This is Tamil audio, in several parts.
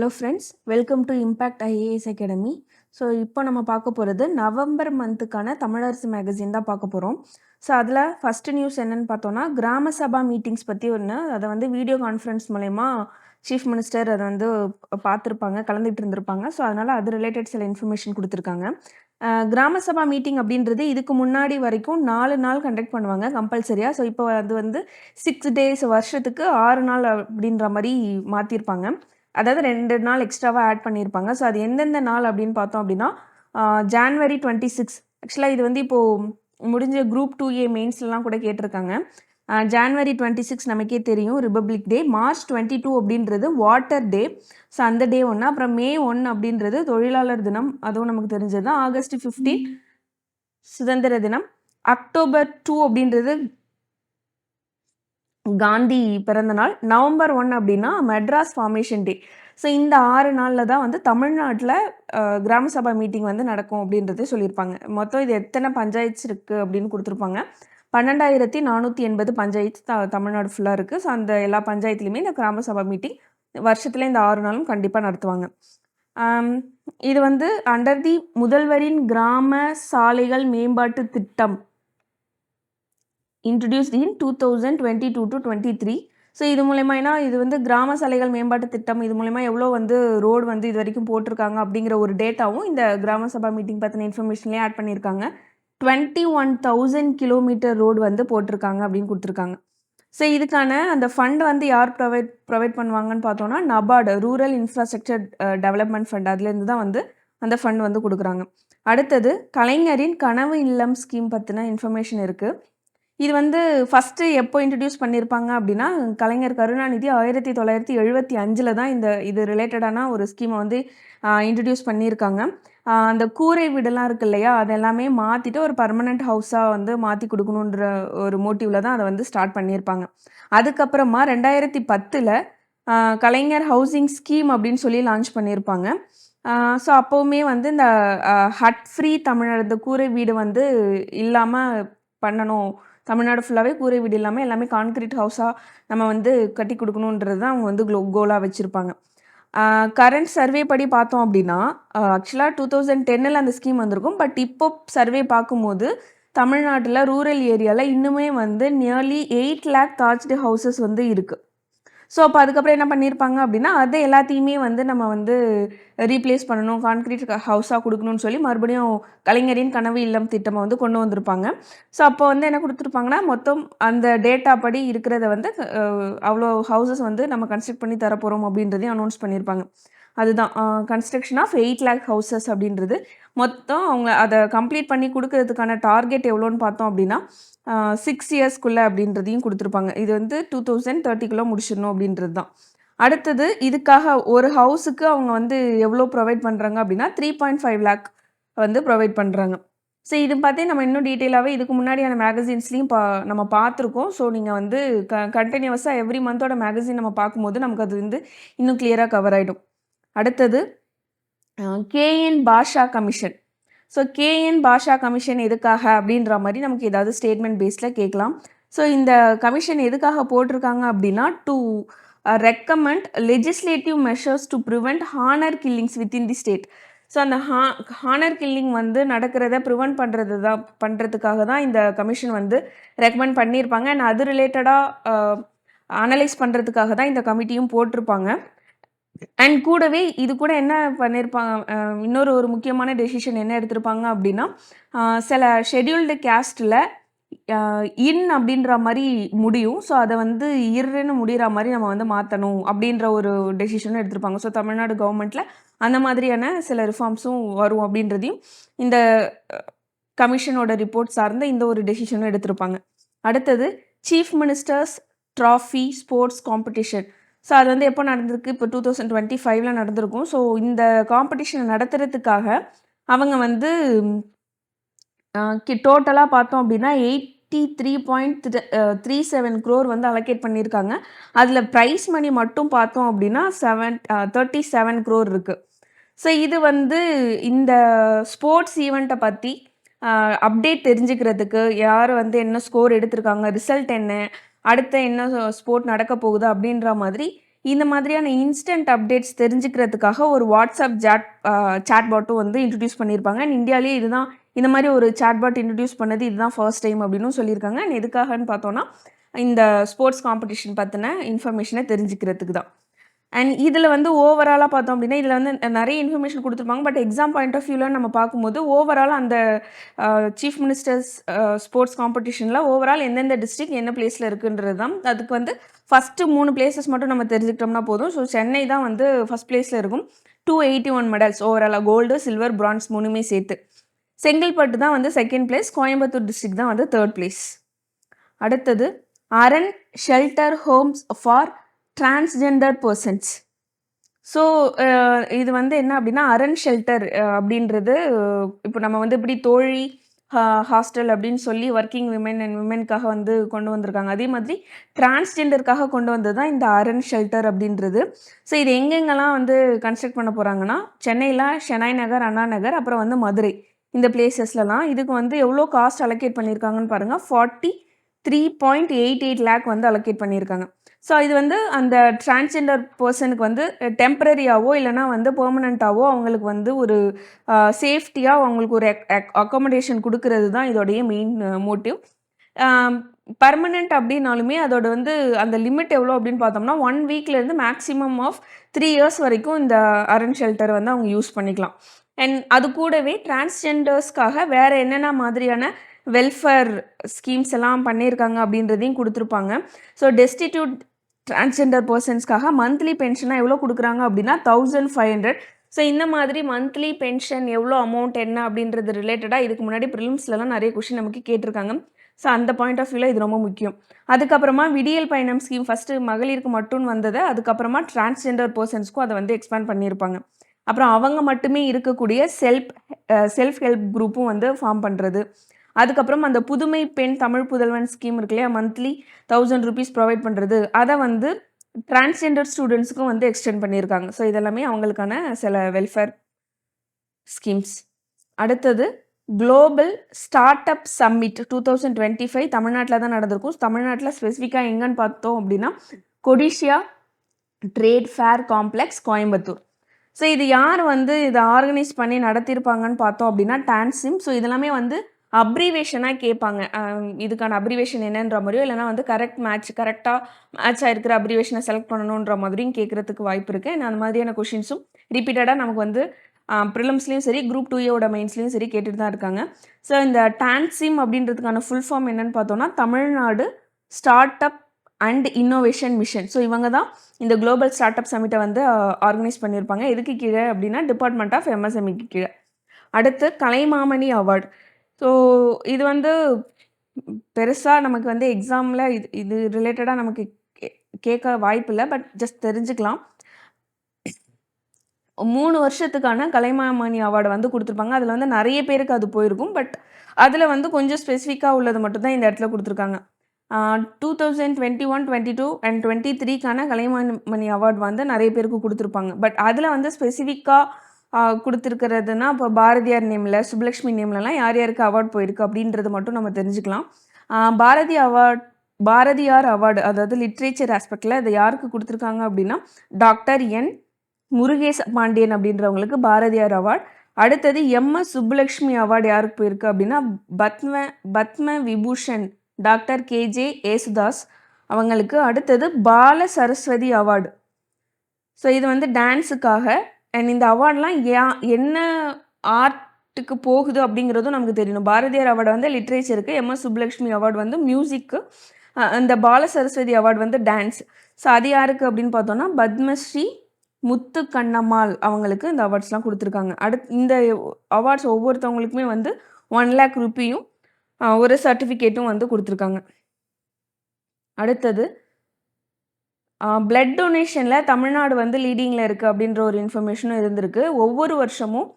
Hello friends, welcome to impact IAS academy. So இப்போ நம்ம பார்க்க போகிறது நவம்பர் மந்த்துக்கான தமிழரசு மேகசின் தான் பார்க்க போகிறோம். ஸோ அதில் ஃபஸ்ட்டு நியூஸ் என்னன்னு பார்த்தோன்னா, கிராம சபா மீட்டிங்ஸ் பற்றி ஒன்று, அதை வந்து வீடியோ கான்ஃபரன்ஸ் மூலயமா சீஃப் மினிஸ்டர் அதை வந்து பார்த்துருப்பாங்க, கலந்துகிட்டு இருந்திருப்பாங்க. ஸோ அதனால் அது ரிலேட்டட் சில இன்ஃபர்மேஷன் கொடுத்துருக்காங்க. கிராம சபா மீட்டிங் அப்படின்றது இதுக்கு முன்னாடி வரைக்கும் 4 நாள் கண்டக்ட் பண்ணுவாங்க கம்பல்சரியாக. ஸோ இப்போ அது வந்து 6 டேஸ், வருஷத்துக்கு 6 நாள் அப்படின்ற மாதிரி மாற்றிருப்பாங்க. அதாவது 2 நாள் எக்ஸ்ட்ராவா ஆட் பண்ணியிருப்பாங்க. ஸோ அது எந்தெந்த நாள் அப்படின்னு பார்த்தோம் அப்படின்னா, ஜான்வரி 26. ஆக்சுவலா இது வந்து இப்போ முடிஞ்ச குரூப் 2A மெயின்ஸ்லலாம் கூட கேட்டிருக்காங்க. ஜான்வரி 26 நமக்கே தெரியும் ரிபப்ளிக் டே. மார்ச் 22 அப்படின்றது வாட்டர் டே. ஸோ அந்த டே ஒண்ணு. அப்புறம் மே 1 அப்படின்றது தொழிலாளர் தினம். அதுவும் நமக்கு தெரிஞ்சது தான். ஆகஸ்ட் 15 சுதந்திர தினம். அக்டோபர் 2 அப்படின்றது காந்தி பிறந்த நாள். நவம்பர் 1 அப்படின்னா மெட்ராஸ் ஃபார்மேஷன் டே. ஸோ இந்த 6 நாளில் தான் வந்து தமிழ்நாட்டில் கிராம சபா மீட்டிங் வந்து நடக்கும் அப்படின்றது சொல்லியிருப்பாங்க. மொத்தம் இது எத்தனை பஞ்சாயத்து இருக்குது அப்படின்னு கொடுத்துருப்பாங்க. 12,480 பஞ்சாயத்து தமிழ்நாடு ஃபுல்லாக இருக்குது. ஸோ அந்த எல்லா பஞ்சாயத்துலையுமே இந்த கிராம சபா மீட்டிங் வருஷத்தில் இந்த 6 நாளும் கண்டிப்பாக நடத்துவாங்க. இது வந்து அண்டர் தி முதல்வரின் கிராம சாலைகள் மேம்பாட்டு திட்டம் இன்ட்ரடியூஸ்ட் இன் 2022-23. ஸோ இது மூலயமா ஏன்னா இது வந்து கிராம சாலைகள் மேம்பாட்டு திட்டம், இது மூலயமா எவ்வளோ வந்து ரோடு வந்து இது வரைக்கும் போட்டிருக்காங்க அப்படிங்கிற ஒரு டேட்டாவும் இந்த கிராம சபா மீட்டிங் பற்றின இன்ஃபர்மேஷன்லேயே ஆட் பண்ணியிருக்காங்க. 21,000 கிலோமீட்டர் ரோடு வந்து போட்டிருக்காங்க அப்படின்னு கொடுத்துருக்காங்க. ஸோ இதுக்கான அந்த ஃபண்ட் வந்து யார் ப்ரொவைட் பண்ணுவாங்கன்னு பார்த்தோன்னா, NABARD rural infrastructure development fund, அதுலேருந்து தான் வந்து அந்த ஃபண்ட் வந்து கொடுக்குறாங்க. அடுத்தது கலைஞரின் கனவு இல்லம் ஸ்கீம் பற்றின இன்ஃபர்மேஷன் இருக்குது. இது வந்து ஃபஸ்ட்டு எப்போ இன்ட்ரடியூஸ் பண்ணியிருப்பாங்க அப்படின்னா, கலைஞர் கருணாநிதி 1975 தான் இது ரிலேட்டடான ஒரு ஸ்கீமை வந்து இன்ட்ரடியூஸ் பண்ணியிருக்காங்க. அந்த கூரை வீடெல்லாம் இருக்கு இல்லையா, அதெல்லாமே மாற்றிட்டு ஒரு பர்மனெண்ட் ஹவுஸாக வந்து மாற்றி கொடுக்கணுன்ற ஒரு மோட்டிவில் தான் அதை வந்து ஸ்டார்ட் பண்ணியிருப்பாங்க. அதுக்கப்புறமா 2010 கலைஞர் ஹவுசிங் ஸ்கீம் அப்படின்னு சொல்லி லான்ச் பண்ணியிருப்பாங்க. ஸோ அப்போவுமே வந்து இந்த ஹட் ஃப்ரீ தமிழ்நாடு, இந்த கூரை வீடு வந்து இல்லாமல் பண்ணணும், தமிழ்நாடு ஃபுல்லாகவே கூரை வீடு இல்லாமல் எல்லாமே கான்கிரீட் ஹவுஸாக நம்ம வந்து கட்டி கொடுக்கணுன்றது தான் அவங்க வந்து கோலாக வச்சுருப்பாங்க. கரண்ட் சர்வே படி பார்த்தோம் அப்படின்னா, ஆக்சுவலாக 2010 அந்த ஸ்கீம் வந்திருக்கும். பட் இப்போ சர்வே பார்க்கும்போது தமிழ்நாட்டில் ரூரல் ஏரியாவில் இன்னுமே வந்து நியர்லி 8 லேக் தாட்ச்டு ஹவுசஸ் வந்து இருக்குது. ஸோ அப்போ அதுக்கப்புறம் என்ன பண்ணியிருப்பாங்க அப்படின்னா, அதை எல்லாத்தையுமே வந்து நம்ம வந்து ரீப்ளேஸ் பண்ணணும், கான்கிரீட் ஹவுஸாக கொடுக்கணும்னு சொல்லி மறுபடியும் கலைஞரின் கனவு இல்லம் திட்டமாக வந்து கொண்டு வந்திருப்பாங்க. ஸோ அப்போ வந்து என்ன கொடுத்துருப்பாங்கன்னா, மொத்தம் அந்த டேட்டா படி இருக்கிறத வந்து அவ்வளோ ஹவுசஸ் வந்து நம்ம கன்ஸ்ட்ரக்ட் பண்ணி தரப்போகிறோம் அப்படின்றதையும் அனௌன்ஸ் பண்ணியிருப்பாங்க. அதுதான் கன்ஸ்ட்ரக்ஷன் ஆஃப் 8 லேக் ஹவுசஸ் அப்படின்றது. மொத்தம் அவங்க அதை கம்ப்ளீட் பண்ணி கொடுக்கறதுக்கான டார்கெட் எவ்வளோன்னு பார்த்தோம் அப்படின்னா, 6 இயர்ஸ்க்குள்ளே அப்படின்றதையும் கொடுத்துருப்பாங்க. இது வந்து 2030க்குள்ளே முடிச்சிடணும் அப்படின்றது தான். அடுத்தது இதுக்காக ஒரு ஹவுஸுக்கு அவங்க வந்து எவ்வளோ ப்ரொவைட் பண்ணுறாங்க அப்படின்னா 3.5 லேக் வந்து ப்ரொவைட் பண்ணுறாங்க. ஸோ இது பார்த்தே நம்ம இன்னும் டீட்டெயிலாகவே இதுக்கு முன்னாடியான மேகசின்ஸ்லையும் நம்ம பார்த்துருக்கோம். ஸோ நீங்கள் வந்து கண்டினியூவஸாக எவ்ரி மந்தோட மேகசின் நம்ம பார்க்கும்போது நமக்கு அது வந்து இன்னும் கிளியராக கவர் ஆகிடும். அடுத்தது கேஎன் பாஷா கமிஷன். ஸோ கேஎன் பாஷா கமிஷன் எதுக்காக அப்படின்ற மாதிரி நமக்கு ஏதாவது ஸ்டேட்மெண்ட் பேஸில் கேட்கலாம். ஸோ இந்த கமிஷன் எதுக்காக போட்டிருக்காங்க அப்படின்னா, to recommend legislative measures to prevent honour killings within the state. So அந்த ஹானர் கில்லிங் வந்து நடக்கிறத ப்ரிவெண்ட் பண்ணுறதுக்காக தான் இந்த கமிஷன் வந்து ரெக்கமெண்ட் பண்ணியிருப்பாங்க. அண்ட் அது ரிலேட்டடாக அனலைஸ் பண்ணுறதுக்காக தான் இந்த கமிட்டியும் போட்டிருப்பாங்க. அண்ட் கூடவே இது கூட என்ன பண்ணியிருப்பாங்க, இன்னொரு ஒரு முக்கியமான டெசிஷன் என்ன எடுத்திருப்பாங்க அப்படின்னா, சில ஷெட்யூல்டு கேஸ்ட்டில் இன் அப்படின்ற மாதிரி முடியும். ஸோ அதை வந்து இர்ன்னு முடிகிற மாதிரி நம்ம வந்து மாற்றணும் அப்படின்ற ஒரு டெசிஷனும் எடுத்திருப்பாங்க. ஸோ தமிழ்நாடு கவர்மெண்ட்டில் அந்த மாதிரியான சில ரிஃபார்ம்ஸும் வரும் அப்படின்றதையும் இந்த கமிஷனோட ரிப்போர்ட் சார்ந்த இந்த ஒரு டெசிஷனும் எடுத்திருப்பாங்க. அடுத்தது chief ministers trophy sports competition. So அது வந்து எப்போ நடந்திருக்கு, இப்போ 2025 நடந்திருக்கும். ஸோ இந்த காம்படிஷனை நடத்துறதுக்காக அவங்க வந்து டோட்டலாக பார்த்தோம் அப்படின்னா 83.37 crore வந்து அலோகேட் பண்ணியிருக்காங்க. அதில் ப்ரைஸ் மணி மட்டும் பார்த்தோம் அப்படின்னா 37 crore இருக்குது. ஸோ இது வந்து இந்த ஸ்போர்ட்ஸ் ஈவெண்ட்டை பற்றி அப்டேட் தெரிஞ்சுக்கிறதுக்கு, யார் வந்து என்ன ஸ்கோர் எடுத்திருக்காங்க, ரிசல்ட் என்ன, அடுத்த என்ன ஸ்போர்ட் நடக்க போகுது அப்படின்ற மாதிரி இந்த மாதிரியான இன்ஸ்டன்ட் அப்டேட்ஸ் தெரிஞ்சுக்கிறதுக்காக ஒரு வாட்ஸ்அப் சாட்பாட்டும் வந்து இன்ட்ரடியூஸ் பண்ணியிருப்பாங்க. அண்ட் இந்தியாவிலேயே இதுதான் இந்த மாதிரி ஒரு சாட்பாட் இன்ட்ரடியூஸ் பண்ணது இதுதான் ஃபர்ஸ்ட் டைம் அப்படின்னு சொல்லியிருக்காங்க. அண்ட் எதுக்காகன்னு பார்த்தோன்னா இந்த ஸ்போர்ட்ஸ் காம்படிஷன் பற்றின இன்ஃபர்மேஷனை தெரிஞ்சுக்கிறதுக்கு தான். அண்ட் இதில் வந்து ஓவராலாக பார்த்தோம் அப்படின்னா இதில் வந்து நிறைய இன்ஃபர்மேஷன் கொடுத்துருப்பாங்க. பட் எக்ஸாம் பாயிண்ட் ஆஃப் வியூவில் நம்ம பார்க்கும்போது ஓவரால் அந்த சீஃப் மினிஸ்டர்ஸ் ஸ்போர்ட்ஸ் காம்படிஷனில் ஓவரால் எந்தெந்த டிஸ்ட்ரிக்ட் என்ன பிளேஸில் இருக்குன்றது தான். அதுக்கு வந்து ஃபஸ்ட்டு 3 பிளேசஸ் மட்டும் நம்ம தெரிஞ்சுக்கிட்டோம்னா போதும். ஸோ சென்னை தான் வந்து ஃபஸ்ட் பிளேஸில் இருக்கும். 281 மெடல்ஸ் ஓவராலாக கோல்டு, சில்வர், பிரான்ஸ் 3மே சேர்த்து. செங்கல்பட்டு தான் வந்து செகண்ட் பிளேஸ். கோயம்புத்தூர் டிஸ்ட்ரிக்ட் தான் வந்து தேர்ட் பிளேஸ். அடுத்தது அரண் shelter homes for transgender persons. So இது வந்து என்ன அப்படின்னா அரண் ஷெல்டர் அப்படின்றது இப்போ நம்ம வந்து இப்படி தோழி ஹாஸ்டல் அப்படின்னு சொல்லி ஒர்க்கிங் விமென் அண்ட் விமென்காக வந்து கொண்டு வந்திருக்காங்க. அதே மாதிரி டிரான்ஸ்ஜெண்டருக்காக கொண்டு வந்தது தான் இந்த அரண் ஷெல்டர் அப்படின்றது. ஸோ இது எங்கெங்கெல்லாம் வந்து கன்ஸ்ட்ரக்ட் பண்ண போகிறாங்கன்னா சென்னையில் ஷெனாய் நகர், அண்ணா நகர், அப்புறம் வந்து மதுரை இந்த பிளேசஸ்லலாம். இதுக்கு வந்து எவ்வளோ காஸ்ட் அலோகேட் பண்ணியிருக்காங்கன்னு பாருங்கள். 43.88 lakh வந்து அலோகேட் பண்ணியிருக்காங்க. ஸோ இது வந்து அந்த டிரான்ஸ்ஜெண்டர் பர்சனுக்கு வந்து டெம்பரரியாவோ இல்லைனா வந்து பெர்மனண்ட்டாவோ அவங்களுக்கு வந்து ஒரு சேஃப்டியாக அவங்களுக்கு ஒரு அக்காமடேஷன் கொடுக்கறது தான் இதோடைய மெயின் மோட்டிவ். பர்மனெண்ட் அப்படின்னாலுமே அதோட வந்து அந்த லிமிட் எவ்வளோ அப்படின்னு பார்த்தோம்னா 1 வீக்லேருந்து மேக்ஸிமம் ஆஃப் 3 years வரைக்கும் இந்த அரண் ஷெல்டர் வந்து அவங்க யூஸ் பண்ணிக்கலாம். அண்ட் அது கூடவே டிரான்ஸ்ஜெண்டர்ஸ்க்காக வேறு என்னென்ன மாதிரியான வெல்ஃபேர் ஸ்கீம்ஸ் எல்லாம் பண்ணியிருக்காங்க அப்படின்றதையும் கொடுத்துருப்பாங்க. ஸோ டெஸ்டிடியூட் டிரான்ஸ்ஜெண்டர் பர்சன்ஸ்க்காக மந்த்லி பென்ஷனாக எவ்வளோ கொடுக்குறாங்க அப்படின்னா 1500. ஸோ இந்த மாதிரி மந்த்லி பென்ஷன் எவ்வளோ அமௌண்ட் என்ன அப்படின்றது ரிலேட்டடாக இதுக்கு முன்னாடி ப்ரிலிம்ஸ்லலாம் நிறைய கொஷின் நமக்கு கேட்டிருக்காங்க. ஸோ அந்த பாயிண்ட் ஆஃப் வியூவில் இது ரொம்ப முக்கியம். அதுக்கப்புறமா விடியல் பயணம் ஸ்கீம் ஃபஸ்ட்டு மகளிருக்கு மட்டும் வந்தது. அதுக்கப்புறமா டிரான்ஸ்ஜெண்டர் பர்சன்ஸ்க்கும் அதை வந்து எக்ஸ்பேண்ட் பண்ணியிருப்பாங்க. அப்புறம் அவங்க மட்டுமே இருக்கக்கூடிய செல்ஃப் ஹெல்ப் குரூப்பும் வந்து ஃபார்ம் பண்ணுறது. அதுக்கப்புறம் அந்த புதுமை பெண் தமிழ் புதல்வன் ஸ்கீம் இருக்கு இல்லையா, மந்த்லி 1000 rupees ப்ரொவைட் பண்ணுறது, அதை வந்து டிரான்ஸ்ஜெண்டர் ஸ்டூடெண்ட்ஸுக்கும் வந்து எக்ஸ்டெண்ட் பண்ணியிருக்காங்க. ஸோ இதெல்லாமே அவங்களுக்கான சில வெல்ஃபேர் ஸ்கீம்ஸ். அடுத்தது குளோபல் ஸ்டார்ட் அப் சம்மிட் 2025 தமிழ்நாட்டில் தான் நடந்திருக்கும். தமிழ்நாட்டில் ஸ்பெசிஃபிக்காக எங்கன்னு பார்த்தோம் அப்படின்னா Codissia trade fair complex, Coimbatore. So இது யார் வந்து இதை ஆர்கனைஸ் பண்ணி நடத்தியிருப்பாங்கன்னு பார்த்தோம் அப்படின்னா டான்சிம். ஸோ இதெல்லாமே வந்து அப்ரிவேஷனாக கேட்பாங்க. இதுக்கான அப்ரிவேஷன் என்னன்ற மாதிரியோ இல்லைனா வந்து கரெக்டாக மேட்ச் ஆகிருக்கிற அப்ரிவேஷனை செலக்ட் பண்ணணுன்ற மாதிரியும் கேட்குறதுக்கு வாய்ப்பு இருக்குது. அந்த மாதிரியான கொஷின்ஸும் ரிப்பீட்டடாக நமக்கு வந்து ப்ரிலிம்ஸ்லேயும் சரி குரூப் 2A மெயின்ஸ்லேயும் சரி கேட்டுட்டு தான் இருக்காங்க. ஸோ இந்த டான்சிம் அப்படின்றதுக்கான ஃபுல் ஃபார்ம் என்னென்னு பார்த்தோன்னா Tamil Nadu start up and innovation mission. So இவங்க தான் இந்த குளோபல் ஸ்டார்ட் அப் சமிட்டை வந்து ஆர்கனைஸ் பண்ணியிருப்பாங்க. எதுக்கு கீழே அப்படின்னா டிபார்ட்மெண்ட் ஆஃப் MSMEக்கு கீழே. அடுத்து கலைமாமணி அவார்டு. ஸோ இது வந்து பெருசாக நமக்கு வந்து எக்ஸாமில் இது ரிலேட்டடாக நமக்கு கேட்க வாய்ப்பு இல்லை. பட் ஜஸ்ட் தெரிஞ்சுக்கலாம். 3 வருஷத்துக்கான கலைமாமணி அவார்டு வந்து கொடுத்துருப்பாங்க. அதில் வந்து நிறைய பேருக்கு அது போயிருக்கும். பட் அதில் வந்து கொஞ்சம் ஸ்பெசிஃபிக்காக உள்ளது மட்டும்தான் இந்த இடத்துல கொடுத்துருக்காங்க. 2021, 22 அண்ட் 23க்கான கலைமாமணி அவார்டு வந்து நிறைய பேருக்கு கொடுத்துருப்பாங்க. பட் அதில் வந்து ஸ்பெசிஃபிக்காக கொடுத்துருக்கிறதுனா இப்போ பாரதியார் நேமில், சுப்புலக்ஷ்மி நேம்லலாம் யார் யாருக்கு அவார்டு போயிருக்கு அப்படின்றது மட்டும் நம்ம தெரிஞ்சுக்கலாம். பாரதியார் அவார்டு, அதாவது லிட்ரேச்சர் ஆஸ்பெக்டில் இதை யாருக்கு கொடுத்துருக்காங்க அப்படின்னா டாக்டர் என் முருகேச பாண்டியன் அப்படின்றவங்களுக்கு பாரதியார் அவார்டு. அடுத்தது MS சுப்புலக்ஷ்மி அவார்டு யாருக்கு போயிருக்கு அப்படின்னா பத்ம விபூஷன் டாக்டர் KJ ஏசுதாஸ் அவங்களுக்கு. அடுத்தது பால சரஸ்வதி அவார்டு. ஸோ இது வந்து டான்ஸுக்காக. அண்ட் இந்த அவார்ட்லாம் என்ன ஆர்ட்டுக்கு போகுது அப்படிங்கிறதும் நமக்கு தெரியணும். பாரதியார் அவார்டு வந்து லிட்ரேச்சருக்கு, MS சுப்புலக்ஷ்மி அவார்டு வந்து மியூசிக்கு, அந்த பால சரஸ்வதி அவார்டு வந்து டான்ஸ். ஸோ அது யாருக்கு அப்படின்னு பார்த்தோன்னா பத்மஸ்ரீ முத்து கண்ணம்மாள் அவங்களுக்கு இந்த அவார்ட்ஸ்லாம் கொடுத்துருக்காங்க. இந்த அவார்ட்ஸ் ஒவ்வொருத்தவங்களுக்குமே வந்து 1 lakh ரூபியும் ஒரு சர்டிஃபிகேட்டும் வந்து கொடுத்துருக்காங்க. அடுத்தது பிளட் டொனேஷனில் தமிழ்நாடு வந்து லீடிங்கில் இருக்குது அப்படின்ற ஒரு இன்ஃபர்மேஷனும் இருந்திருக்கு. ஒவ்வொரு வருஷமும்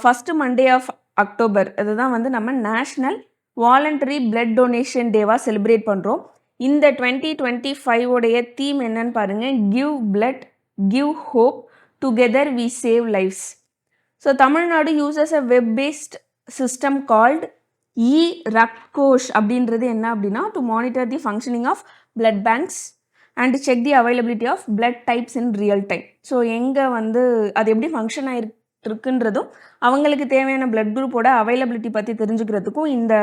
ஃபஸ்ட்டு மண்டே ஆஃப் அக்டோபர் இதுதான் வந்து நம்ம நேஷ்னல் வாலண்டரி பிளட் டொனேஷன் டேவாக செலிப்ரேட் பண்ணுறோம். இந்த 2025 தீம் என்னன்னு பாருங்கள், give blood give hope together we save lives. So Tamil Nadu uses a web based system called Rakt Kosh அப்படின்றது என்ன அப்படின்னா to monitor the functioning of blood banks and check the availability of blood types in real time. So எங்கே வந்து அது எப்படி ஃபங்க்ஷன் ஆகிருக்குன்றதும் அவங்களுக்கு தேவையான பிளட் குரூப்போட அவைலபிலிட்டி பற்றி தெரிஞ்சுக்கிறதுக்கும் இந்த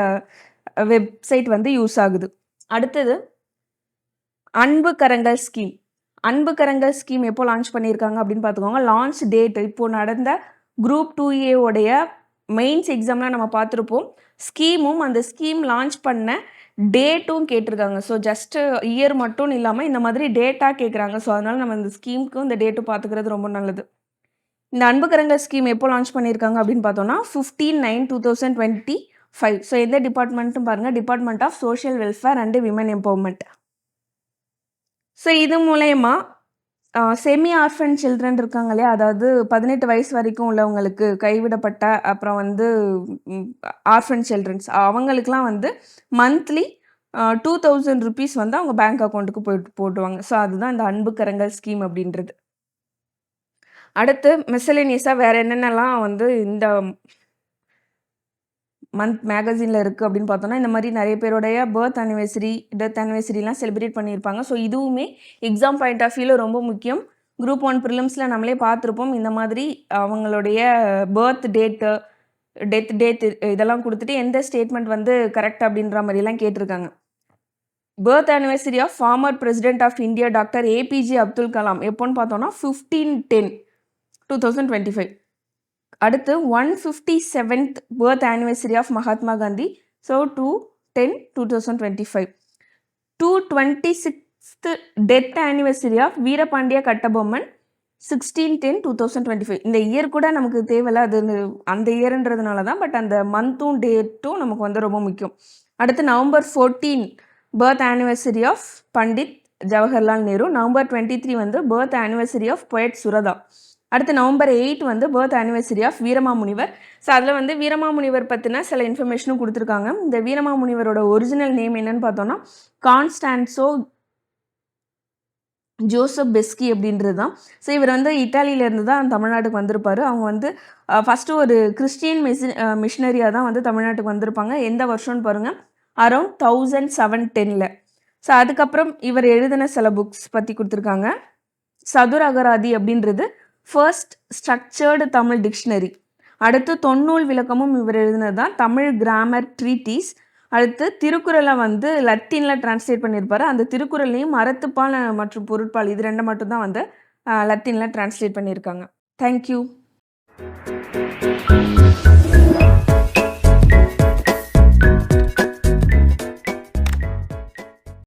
வெப்சைட் வந்து யூஸ் ஆகுது. அடுத்தது அன்பு கரங்கள் ஸ்கீம். அன்பு கரங்கள் ஸ்கீம் எப்போ லான்ச் பண்ணியிருக்காங்க அப்படின்னு பார்த்துக்கோங்க. லான்ச் டேட் இப்போது நடந்த குரூப் 2A உடைய மெயின்ஸ் எக்ஸாம்லாம் நம்ம பார்த்துருப்போம். ஸ்கீமும் அந்த ஸ்கீம் லான்ச் பண்ண டேட்டும் கேட்டிருக்காங்க. ஸோ ஜஸ்ட்டு இயர் மட்டும் இல்லாமல் இந்த மாதிரி டேட்டாக கேட்குறாங்க. ஸோ அதனால் நம்ம இந்த ஸ்கீமுக்கும் இந்த டேட்டும் பார்த்துக்கிறது ரொம்ப நல்லது. இந்த அன்பு கரங்கள் ஸ்கீம் எப்போ லான்ச் பண்ணியிருக்காங்க அப்படின்னு பார்த்தோம்னா 15/9/2025. ஸோ எந்த டிபார்ட்மெண்ட்டும் பாருங்கள், department of social welfare and women empowerment. So இது மூலயமா செமி ஆர்ஃபன் சில்ட்ரன் இருக்காங்க இல்லையா, அதாவது 18 வயசு வரைக்கும் உள்ளவங்களுக்கு கைவிடப்பட்ட அப்புறம் வந்து ஆர்ஃபன் சில்ட்ரன்ஸ் அவங்களுக்குலாம் வந்து மந்த்லி 2000 rupees வந்து அவங்க பேங்க் அக்கௌண்ட்டுக்கு போட்டுவாங்க. ஸோ அதுதான் இந்த அன்பு கரங்கள் ஸ்கீம் அப்படின்றது. அடுத்து மிஸ்சலேனியஸாக வேறு என்னென்னலாம் வந்து இந்த மந்த் மேகசினில் இருக்குது அப்படின்னு பார்த்தோன்னா, இந்த மாதிரி நிறைய பேருடைய பர்த் அனிவர்சரி, டெத் அனிவர்சரிலாம் செலிப்ரேட் பண்ணியிருப்பாங்க. ஸோ இதுவுமே எக்ஸாம் பாயிண்ட் ஆஃப் வியூவில் ரொம்ப முக்கியம். குரூப் 1 ப்ரிலிம்ஸில் நம்மளே பார்த்துருப்போம். இந்த மாதிரி அவங்களுடைய பர்த் டேட்டு, டெத் டேட் இதெல்லாம் கொடுத்துட்டு எந்த ஸ்டேட்மெண்ட் வந்து கரெக்ட் அப்படின்ற மாதிரிலாம் கேட்டிருக்காங்க. Birth anniversary of former president of India doctor APJ Abdul Kalam எப்போன்னு பார்த்தோன்னா 15/10/2025. அடுத்து 157th birth anniversary of Mahatma Gandhi. So 2/10/2025. 226th death anniversary of Veerapandiya Kattabomman 16/10/2025. இந்த இயர் கூட நமக்கு தேவையில்ல, அது அந்த இயர்ன்றதுனால தான். பட் அந்த மந்த்தும் டேட்டும் நமக்கு வந்து ரொம்ப முக்கியம். அடுத்து November 14 birth anniversary of Pandit Jawaharlal Nehru. November 23 வந்து birth anniversary of poet Suratha. அடுத்து November 8 வந்து birth anniversary of Veeramamunivar. So அதில் வந்து வீரமாமுனிவர் பற்றின சில இன்ஃபர்மேஷனும் கொடுத்துருக்காங்க. இந்த வீரமாமுனிவரோட ஒரிஜினல் நேம் என்னன்னு பார்த்தோன்னா கான்ஸ்டான்சோ ஜோசப் பெஸ்கி அப்படின்றது தான். ஸோ இவர் வந்து இட்டாலியிலேருந்து தான் தமிழ்நாட்டுக்கு வந்திருப்பார். அவங்க வந்து ஃபஸ்ட்டு ஒரு கிறிஸ்டியன் மிஷினரியாக தான் வந்து தமிழ்நாட்டுக்கு வந்திருப்பாங்க. எந்த வருஷம்னு பாருங்கள், அரௌண்ட் 1710. ஸோ அதுக்கப்புறம் இவர் எழுதின சில புக்ஸ் பற்றி கொடுத்துருக்காங்க. சதுர அகராதி அப்படின்றது ஃபர்ஸ்ட் ஸ்ட்ரக்சர்டு தமிழ் டிக்ஷனரி. அடுத்து தொன்னூல் விளக்கமும் இவர் எழுதினது தான், தமிழ் கிராமர் ட்ரீட்டிஸ். அடுத்து திருக்குறளை வந்து லத்தீனில் டிரான்ஸ்லேட் பண்ணியிருப்பார். அந்த திருக்குறளையும் அறத்துப்பால் மற்றும் பொருட்பால் இது 2 மட்டும்தான் வந்து லத்தீனில் டிரான்ஸ்லேட் பண்ணியிருக்காங்க. தேங்க்யூ.